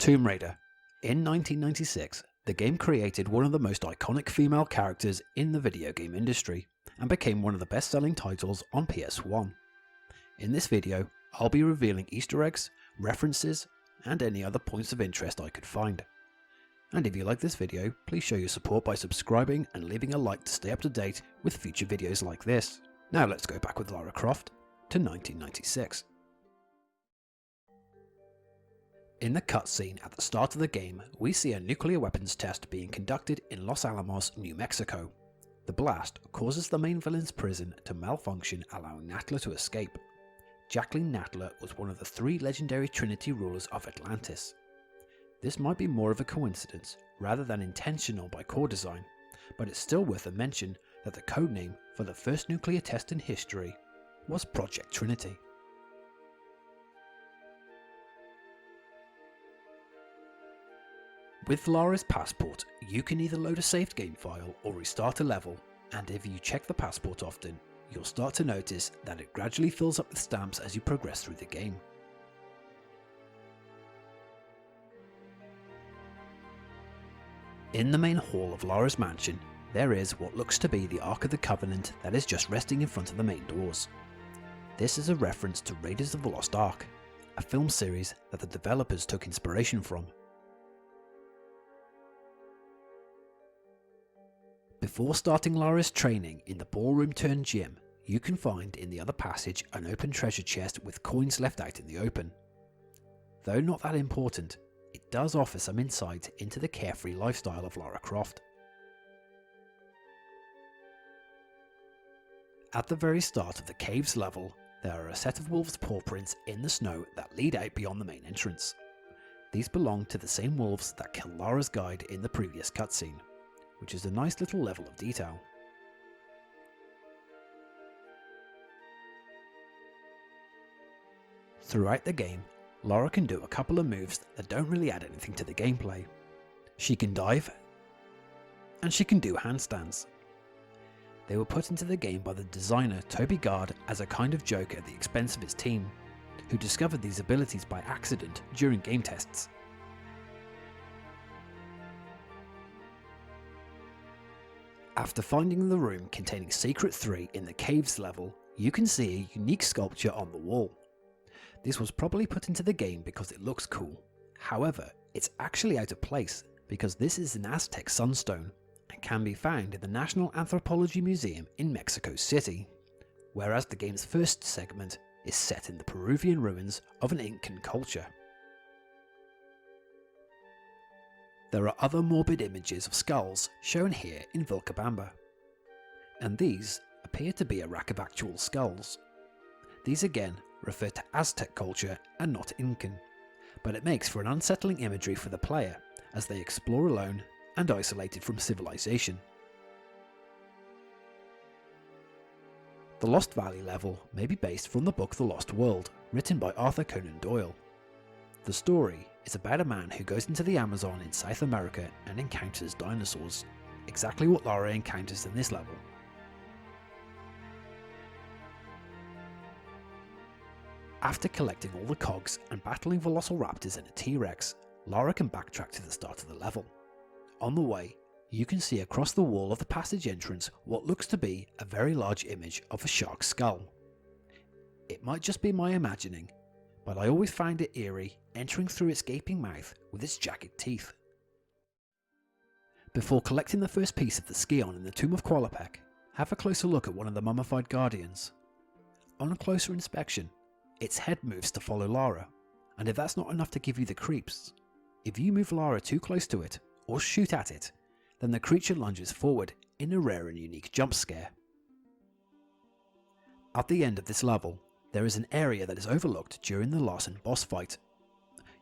Tomb Raider. In 1996, the game created one of the most iconic female characters in the video game industry, and became one of the best-selling titles on PS1. In this video, I'll be revealing Easter eggs, references, and any other points of interest I could find. And if you like this video, please show your support by subscribing and leaving a like to stay up to date with future videos like this. Now let's go back with Lara Croft to 1996. In the cutscene at the start of the game, we see a nuclear weapons test being conducted in Los Alamos, New Mexico. The blast causes the main villain's prison to malfunction, allowing Natla to escape. Jacqueline Natla was one of the 3 legendary Trinity rulers of Atlantis. This might be more of a coincidence rather than intentional by core design, but it's still worth a mention that the codename for the first nuclear test in history was Project Trinity. With Lara's passport, you can either load a saved game file or restart a level, and if you check the passport often, you'll start to notice that it gradually fills up with stamps as you progress through the game. In the main hall of Lara's mansion, there is what looks to be the Ark of the Covenant that is just resting in front of the main doors. This is a reference to Raiders of the Lost Ark, a film series that the developers took inspiration from. Before starting Lara's training in the ballroom turned gym, you can find in the other passage an open treasure chest with coins left out in the open. Though not that important, it does offer some insight into the carefree lifestyle of Lara Croft. At the very start of the caves level, there are a set of wolves' paw prints in the snow that lead out beyond the main entrance. These belong to the same wolves that killed Lara's guide in the previous cutscene, which is a nice little level of detail. Throughout the game, Lara can do a couple of moves that don't really add anything to the gameplay. She can dive, and she can do handstands. They were put into the game by the designer Toby Gard as a kind of joke at the expense of his team, who discovered these abilities by accident during game tests. After finding the room containing Secret 3 in the caves level, you can see a unique sculpture on the wall. This was probably put into the game because it looks cool. However, it's actually out of place because this is an Aztec sunstone and can be found in the National Anthropology Museum in Mexico City, whereas the game's first segment is set in the Peruvian ruins of an Incan culture. There are other morbid images of skulls shown here in Vilcabamba, and these appear to be a rack of actual skulls. These again refer to Aztec culture and not Incan, but it makes for an unsettling imagery for the player as they explore alone and isolated from civilization. The Lost Valley level may be based from the book The Lost World, written by Arthur Conan Doyle. The story is about a man who goes into the Amazon in South America and encounters dinosaurs, exactly what Lara encounters in this level. After collecting all the cogs and battling velociraptors and a T-Rex, Lara can backtrack to the start of the level. On the way, you can see across the wall of the passage entrance what looks to be a very large image of a shark's skull. It might just be my imagining, but I always find it eerie entering through its gaping mouth with its jagged teeth. Before collecting the first piece of the Scion in the Tomb of Qualopec, have a closer look at one of the mummified guardians. On a closer inspection, its head moves to follow Lara, and if that's not enough to give you the creeps, if you move Lara too close to it or shoot at it, then the creature lunges forward in a rare and unique jump scare. At the end of this level, there is an area that is overlooked during the Larsen boss fight.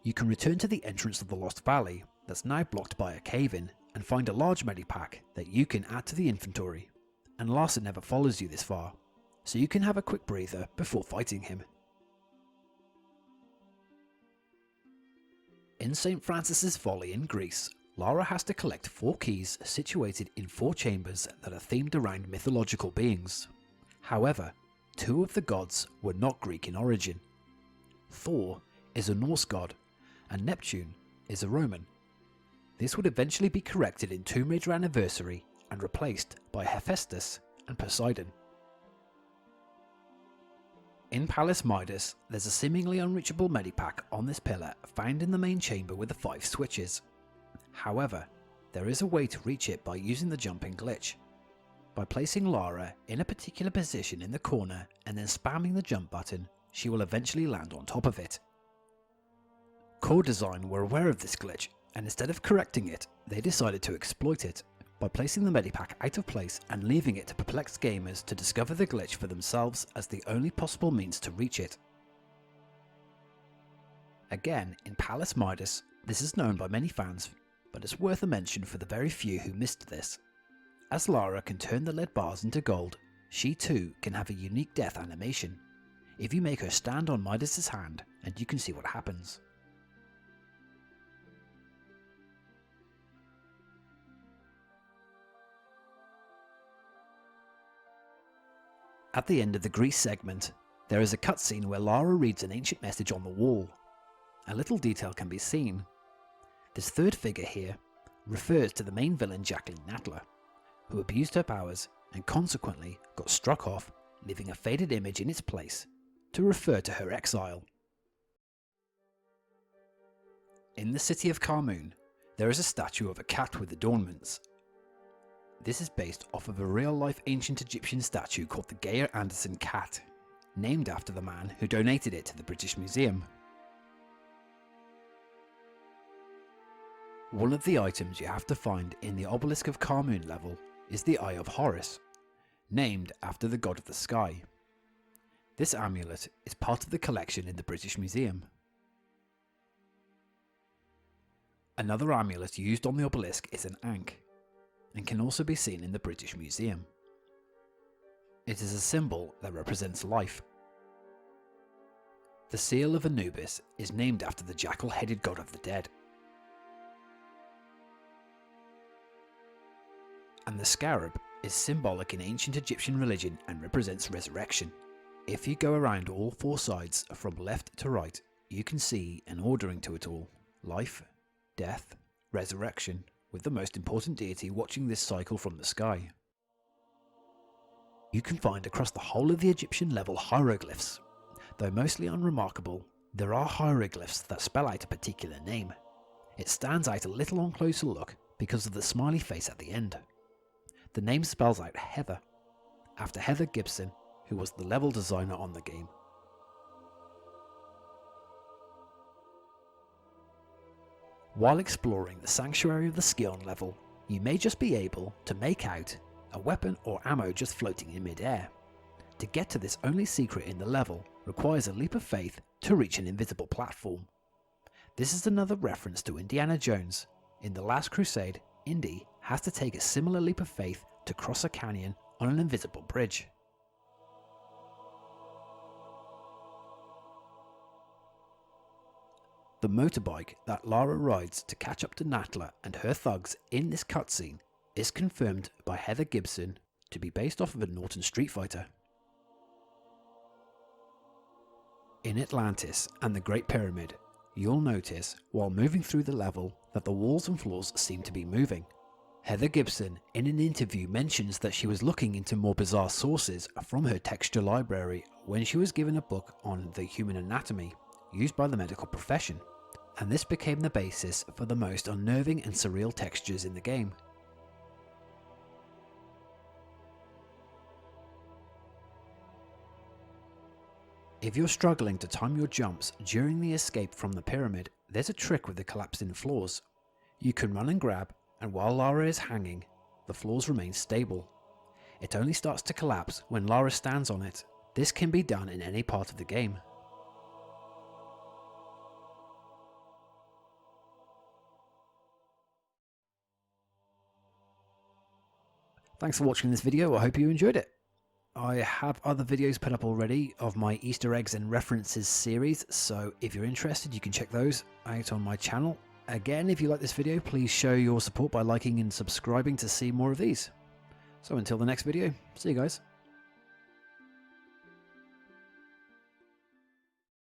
You can return to the entrance of the Lost Valley that's now blocked by a cave-in and find a large medipack that you can add to the inventory, and Larsen never follows you this far, so you can have a quick breather before fighting him. In St. Francis's Folly in Greece, Lara has to collect 4 keys situated in 4 chambers that are themed around mythological beings. However, 2 of the gods were not Greek in origin. Thor is a Norse god, and Neptune is a Roman. This would eventually be corrected in Tomb Raider Anniversary and replaced by Hephaestus and Poseidon. In Palace Midas, there's a seemingly unreachable medipack on this pillar found in the main chamber with the 5 switches. However, there is a way to reach it by using the jumping glitch. By placing Lara in a particular position in the corner and then spamming the jump button, she will eventually land on top of it. Core Design were aware of this glitch, and instead of correcting it, they decided to exploit it by placing the medipack out of place and leaving it to perplexed gamers to discover the glitch for themselves as the only possible means to reach it. Again, in Palace Midas, this is known by many fans, but it's worth a mention for the very few who missed this. As Lara can turn the lead bars into gold, she too can have a unique death animation. If you make her stand on Midas' hand, and you can see what happens. At the end of the Greece segment, there is a cutscene where Lara reads an ancient message on the wall. A little detail can be seen. This third figure here refers to the main villain Jacqueline Natla, who abused her powers and consequently got struck off, leaving a faded image in its place to refer to her exile. In the city of Kharmoon, there is a statue of a cat with adornments. This is based off of a real-life ancient Egyptian statue called the Geir Anderson cat, named after the man who donated it to the British Museum. One of the items you have to find in the Obelisk of Kharmoon level is the Eye of Horus, named after the god of the sky. This amulet is part of the collection in the British Museum. Another amulet used on the obelisk is an Ankh, and can also be seen in the British Museum. It is a symbol that represents life. The seal of Anubis is named after the jackal-headed god of the dead. And the Scarab is symbolic in ancient Egyptian religion and represents resurrection. If you go around all 4 sides from left to right, you can see an ordering to it all: life, death, resurrection, with the most important deity watching this cycle from the sky. You can find across the whole of the Egyptian level hieroglyphs. Though mostly unremarkable, there are hieroglyphs that spell out a particular name. It stands out a little on closer look because of the smiley face at the end. The name spells out Heather, after Heather Gibson, who was the level designer on the game. While exploring the Sanctuary of the Skion level, you may just be able to make out a weapon or ammo just floating in mid-air. To get to this only secret in the level requires a leap of faith to reach an invisible platform. This is another reference to Indiana Jones. In The Last Crusade, Indy has to take a similar leap of faith to cross a canyon on an invisible bridge. The motorbike that Lara rides to catch up to Natla and her thugs in this cutscene is confirmed by Heather Gibson to be based off of a Norton Street Fighter. In Atlantis and the Great Pyramid, you'll notice while moving through the level that the walls and floors seem to be moving. Heather Gibson in an interview mentions that she was looking into more bizarre sources from her texture library when she was given a book on the human anatomy used by the medical profession, and this became the basis for the most unnerving and surreal textures in the game. If you're struggling to time your jumps during the escape from the pyramid, there's a trick with the collapsing floors. You can run and grab, and while Lara is hanging, the floors remain stable. It only starts to collapse when Lara stands on it. This can be done in any part of the game. Thanks for watching this video, I hope you enjoyed it. I have other videos put up already of my Easter eggs and references series, so if you're interested you can check those out on my channel. Again, if you like this video, please show your support by liking and subscribing to see more of these. So until the next video, see you guys.